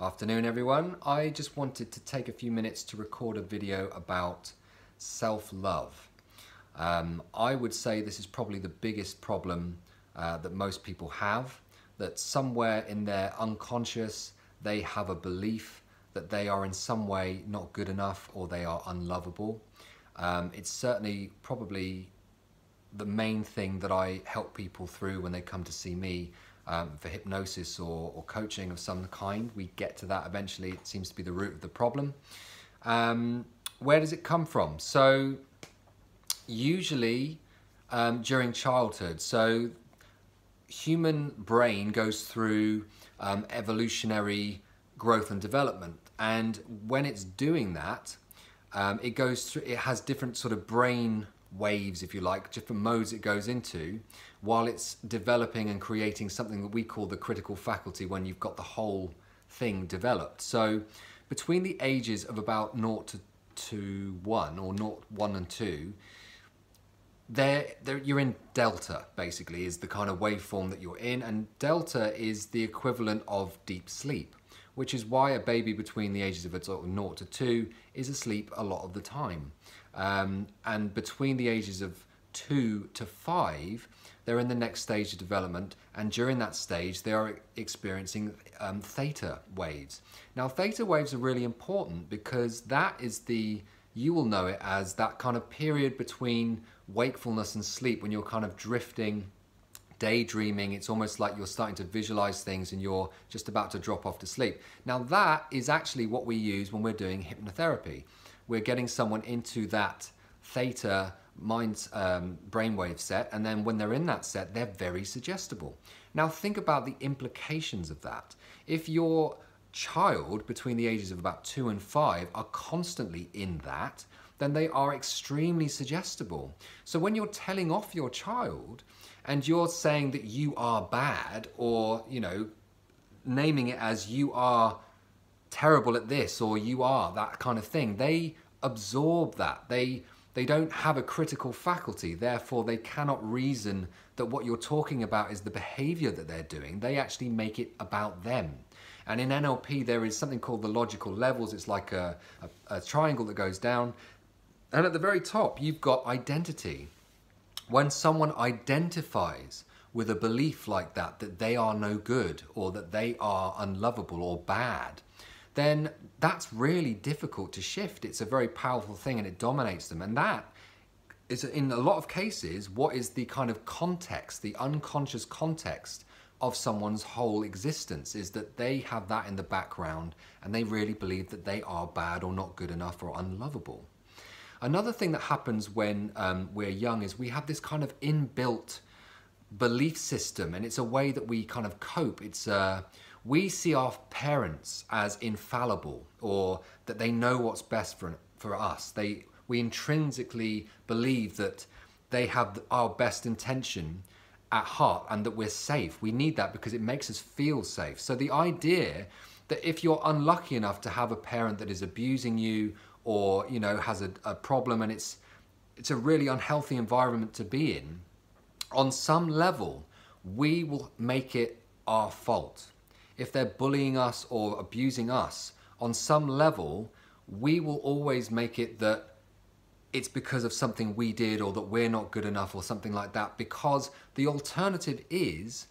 Afternoon everyone. I just wanted to take a few minutes to record a video about self-love. I would say this is probably the biggest problem that most people have, that somewhere in their unconscious they have a belief that they are in some way not good enough or they are unlovable. It's certainly probably the main thing that I help people through when they come to see me for hypnosis or coaching of some kind. We get to that eventually. It seems to be the root of the problem. Where does it come from? So usually during childhood. So human brain goes through evolutionary growth and development, and when it's doing that, it goes through, it has different sort of brain waves, if you like, different modes it goes into while it's developing and creating something that we call the critical faculty when you've got the whole thing developed. So between the ages of about 0 to 1 or 0, 1 and 2, you're in delta, basically, is the kind of waveform that you're in, and delta is the equivalent of deep sleep, which is why a baby between the ages of 0 to 2 is asleep a lot of the time. And between the ages of 2 to 5, they're in the next stage of development, and during that stage they are experiencing theta waves. Now theta waves are really important because that is you will know it as that kind of period between wakefulness and sleep when you're kind of drifting, daydreaming. It's almost like you're starting to visualize things and you're just about to drop off to sleep. Now that is actually what we use when we're doing hypnotherapy. We're getting someone into that theta brainwave set, and then when they're in that set, they're very suggestible. Now think about the implications of that. If your child between the ages of about 2 and 5 are constantly in that, then they are extremely suggestible. So when you're telling off your child and you're saying that you are bad, or naming it as you are terrible at this or you are that kind of thing, they absorb that. They don't have a critical faculty, therefore they cannot reason that what you're talking about is the behavior that they're doing. They actually make it about them. And in NLP there is something called the logical levels. It's like a triangle that goes down, and at the very top you've got identity. When someone identifies with a belief like that, that they are no good or that they are unlovable or bad, then that's really difficult to shift. It's a very powerful thing and it dominates them. And that is, in a lot of cases, what is the kind of context, the unconscious context of someone's whole existence, is that they have that in the background and they really believe that they are bad or not good enough or unlovable. Another thing that happens when we're young is we have this kind of inbuilt belief system, and it's a way that we kind of cope. We see our parents as infallible, or that they know what's best for us. We intrinsically believe that they have our best intention at heart and that we're safe. We need that because it makes us feel safe. So the idea that if you're unlucky enough to have a parent that is abusing you or has a problem, and it's a really unhealthy environment to be in, on some level we will make it our fault. If they're bullying us or abusing us, on some level we will always make it that it's because of something we did, or that we're not good enough or something like that, because the alternative is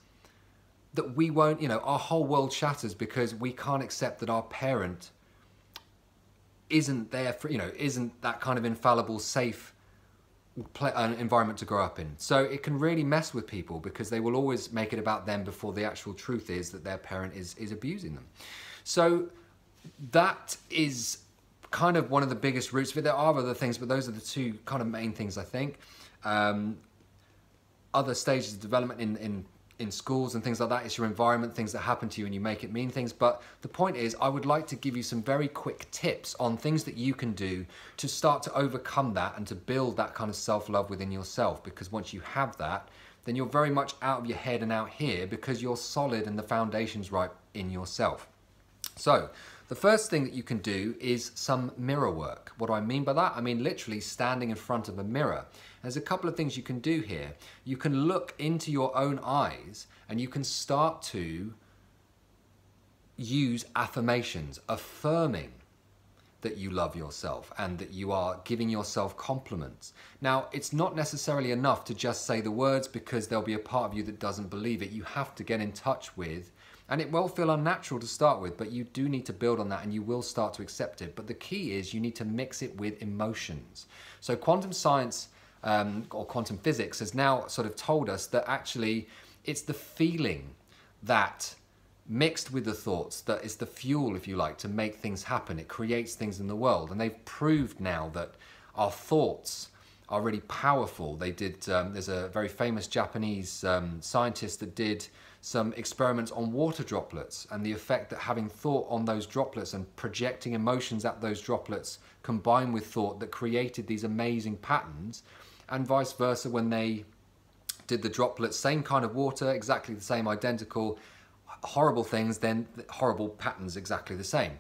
that we won't, our whole world shatters because we can't accept that our parent isn't there for, isn't that kind of infallible, safe environment to grow up in. So it can really mess with people because they will always make it about them before the actual truth is that their parent is abusing them. So that is kind of one of the biggest roots. But there are other things, but those are the two kind of main things, I think. Other stages of development in schools and things like that, it's your environment, things that happen to you and you make it mean things. But the point is, I would like to give you some very quick tips on things that you can do to start to overcome that and to build that kind of self-love within yourself, because once you have that, then you're very much out of your head and out here because you're solid and the foundation's right in yourself. So the first thing that you can do is some mirror work. What do I mean by that? I mean literally standing in front of a mirror. There's a couple of things you can do here. You can look into your own eyes and you can start to use affirmations, affirming that you love yourself and that you are giving yourself compliments. Now, it's not necessarily enough to just say the words, because there'll be a part of you that doesn't believe it. You have to get in touch with, and it will feel unnatural to start with, but you do need to build on that and you will start to accept it. But the key is you need to mix it with emotions. So quantum science or quantum physics has now sort of told us that actually it's the feeling that mixed with the thoughts that is the fuel, if you like, to make things happen. It creates things in the world. And they've proved now that our thoughts are really powerful. They did, there's a very famous Japanese scientist that did some experiments on water droplets and the effect that having thought on those droplets and projecting emotions at those droplets combined with thought that created these amazing patterns, and vice versa when they did the droplets, same kind of water, exactly the same, identical, horrible things, then horrible patterns exactly the same.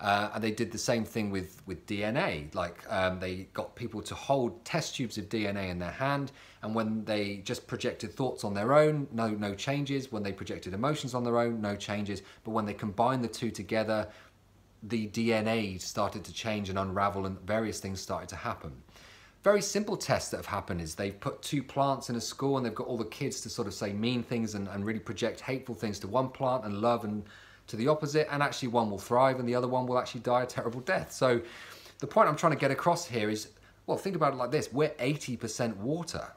And they did the same thing with DNA. Like they got people to hold test tubes of DNA in their hand, and when they just projected thoughts on their own, no changes. When they projected emotions on their own, no changes. But when they combined the two together, the DNA started to change and unravel, and various things started to happen. Very simple tests that have happened is they've put two plants in a school and they've got all the kids to sort of say mean things and really project hateful things to one plant and love and to the opposite, and actually one will thrive and the other one will actually die a terrible death. So the point I'm trying to get across here is, well, think about it like this. We're 80% water.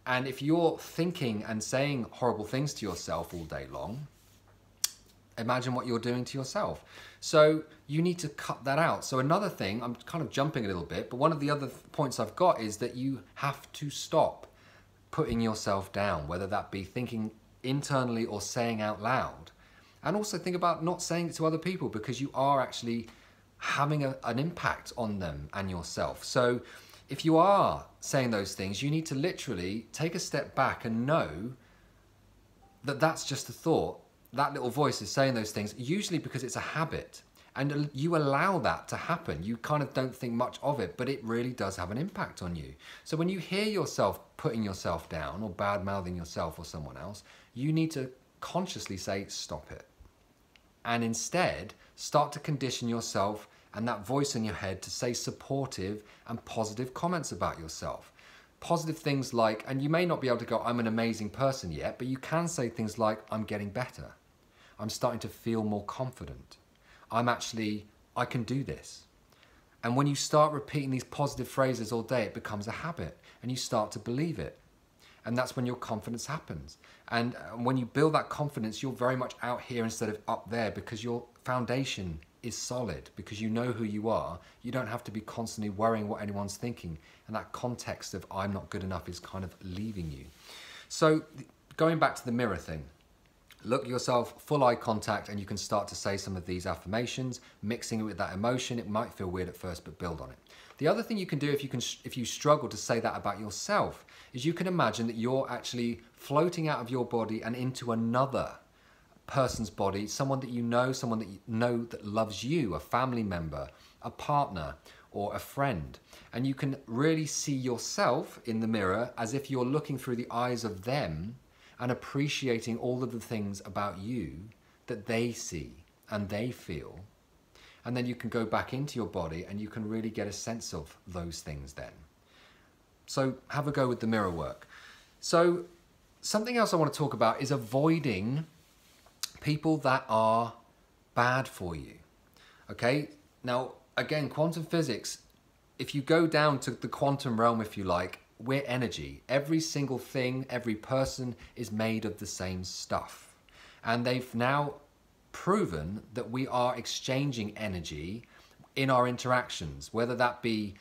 And if you're thinking and saying horrible things to yourself all day long, imagine what you're doing to yourself. So you need to cut that out. So another thing, I'm kind of jumping a little bit, but one of the other points I've got is that you have to stop putting yourself down, whether that be thinking internally or saying out loud. And also think about not saying it to other people, because you are actually having an impact on them and yourself. So if you are saying those things, you need to literally take a step back and know that that's just a thought. That little voice is saying those things, usually because it's a habit. And you allow that to happen. You kind of don't think much of it, but it really does have an impact on you. So when you hear yourself putting yourself down or bad-mouthing yourself or someone else, you need to consciously say, stop it. And instead, start to condition yourself and that voice in your head to say supportive and positive comments about yourself. Positive things like, and you may not be able to go, I'm an amazing person yet, but you can say things like, I'm getting better. I'm starting to feel more confident. I can do this. And when you start repeating these positive phrases all day, it becomes a habit and you start to believe it. And that's when your confidence happens. And when you build that confidence, you're very much out here instead of up there, because your foundation is solid, because you know who you are. You don't have to be constantly worrying what anyone's thinking. And that context of I'm not good enough is kind of leaving you. So going back to the mirror thing, look at yourself, full eye contact, and you can start to say some of these affirmations, mixing it with that emotion. It might feel weird at first, but build on it. The other thing you can do if you struggle to say that about yourself is you can imagine that you're actually floating out of your body and into another person's body, someone that you know that loves you, a family member, a partner, or a friend. And you can really see yourself in the mirror as if you're looking through the eyes of them and appreciating all of the things about you that they see and they feel. And then you can go back into your body and you can really get a sense of those things then. So have a go with the mirror work. So something else I want to talk about is avoiding people that are bad for you. Okay, now again, quantum physics, if you go down to the quantum realm, if you like, we're energy. Every single thing, every person is made of the same stuff. And they've now proven that we are exchanging energy in our interactions, whether that be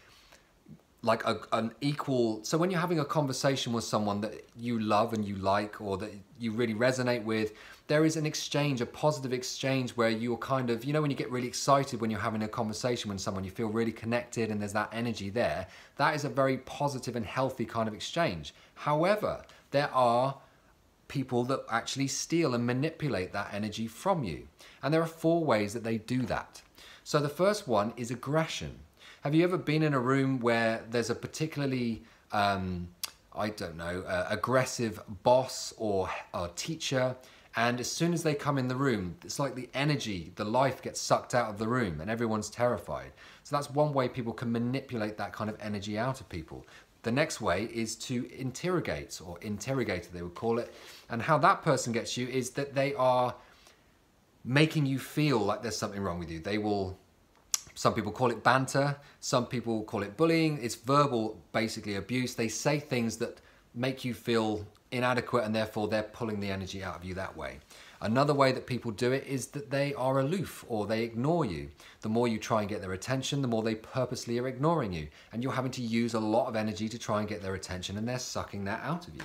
like an equal, so when you're having a conversation with someone that you love and you like, or that you really resonate with, there is an exchange, a positive exchange where you're kind of, you know, when you get really excited when you're having a conversation with someone, you feel really connected and there's that energy there. That is a very positive and healthy kind of exchange. However, there are people that actually steal and manipulate that energy from you. And there are 4 ways that they do that. So the first one is aggression. Have you ever been in a room where there's a particularly, aggressive boss or teacher, And as soon as they come in the room, it's like the energy, the life gets sucked out of the room and everyone's terrified. So that's one way people can manipulate that kind of energy out of people. The next way is to interrogate, or interrogator they would call it. And how that person gets you is that they are making you feel like there's something wrong with you. They will, some people call it banter, some people call it bullying. It's verbal, basically, abuse. They say things that make you feel inadequate, and therefore they're pulling the energy out of you that way. Another way that people do it is that they are aloof, or they ignore you. The more you try and get their attention, the more they purposely are ignoring you, and you're having to use a lot of energy to try and get their attention, and they're sucking that out of you.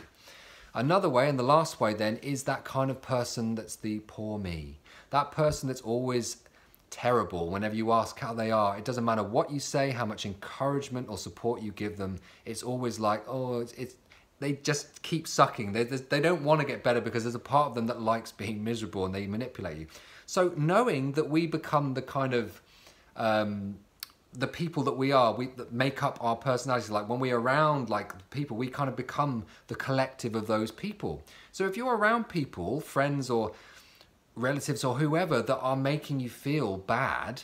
Another way, and the last way then, is that kind of person that's the poor me. That person that's always terrible whenever you ask how they are. It doesn't matter what you say, how much encouragement or support you give them. It's always like, oh, they just keep sucking. They don't want to get better because there's a part of them that likes being miserable, and they manipulate you. So knowing that we become the kind of, the people that we are, that make up our personalities, like when we're around like people, we kind of become the collective of those people. So if you're around people, friends or relatives or whoever, that are making you feel bad,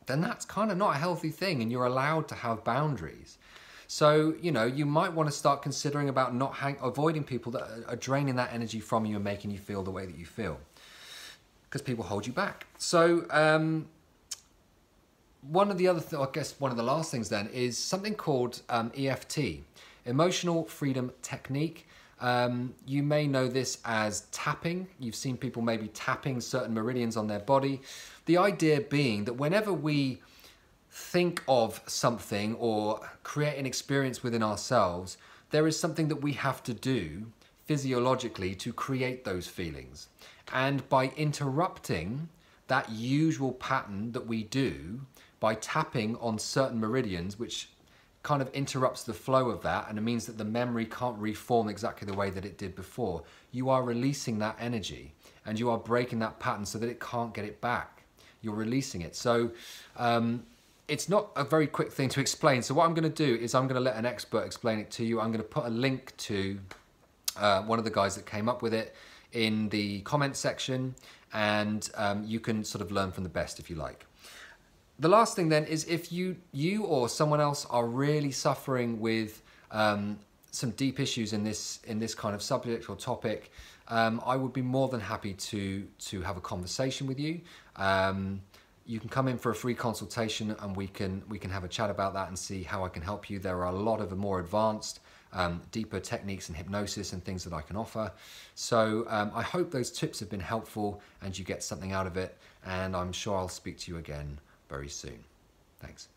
then that's kind of not a healthy thing, and you're allowed to have boundaries. So, you know, you might want to start considering about avoiding people that are draining that energy from you and making you feel the way that you feel, because people hold you back. So one of the other, I guess one of the last things then is something called EFT, Emotional Freedom Technique. You may know this as tapping. You've seen people maybe tapping certain meridians on their body. The idea being that whenever we think of something or create an experience within ourselves, there is something that we have to do physiologically to create those feelings. And by interrupting that usual pattern that we do, by tapping on certain meridians, which kind of interrupts the flow of that, and it means that the memory can't reform exactly the way that it did before, you are releasing that energy, and you are breaking that pattern so that it can't get it back. You're releasing it. So it's not a very quick thing to explain. So what I'm going to do is I'm going to let an expert explain it to you. I'm going to put a link to one of the guys that came up with it in the comment section, and you can sort of learn from the best if you like. The last thing then is, if you or someone else are really suffering with some deep issues in this kind of subject or topic, I would be more than happy to have a conversation with you. You can come in for a free consultation, and we can have a chat about that and see how I can help you. There are a lot of the more advanced, deeper techniques and hypnosis and things that I can offer. So I hope those tips have been helpful and you get something out of it, and I'm sure I'll speak to you again very soon. Thanks.